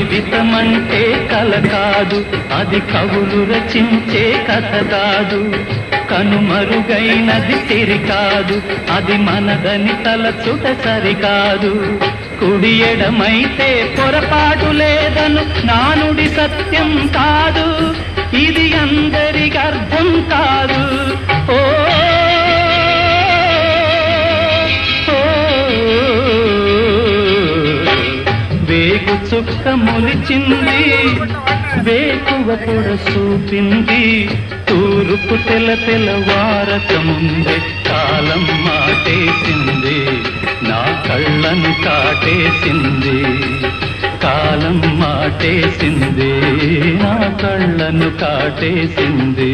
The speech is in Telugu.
జీవితమంటే కల కాదు, అది కవులు రచించే కథ కాదు. కనుమరుగైనది సిరి కాదు, అది మనదని తలచుట సరికాదు. కుడి ఎడమైతే పొరపాటు లేదను నానుడి సత్యం కాదు, ఇది అందరికి అర్థం కాదు. ఓ వేగు చుక్క మొలిచింది, వేకువ పొడ చూపింది, తూరుపు తెల్లవారక ముందే కాలం మాటేసింది, నా కళ్ళను కాటేసింది. కాలం మాటేసింది, నా కళ్ళను కాటేసింది.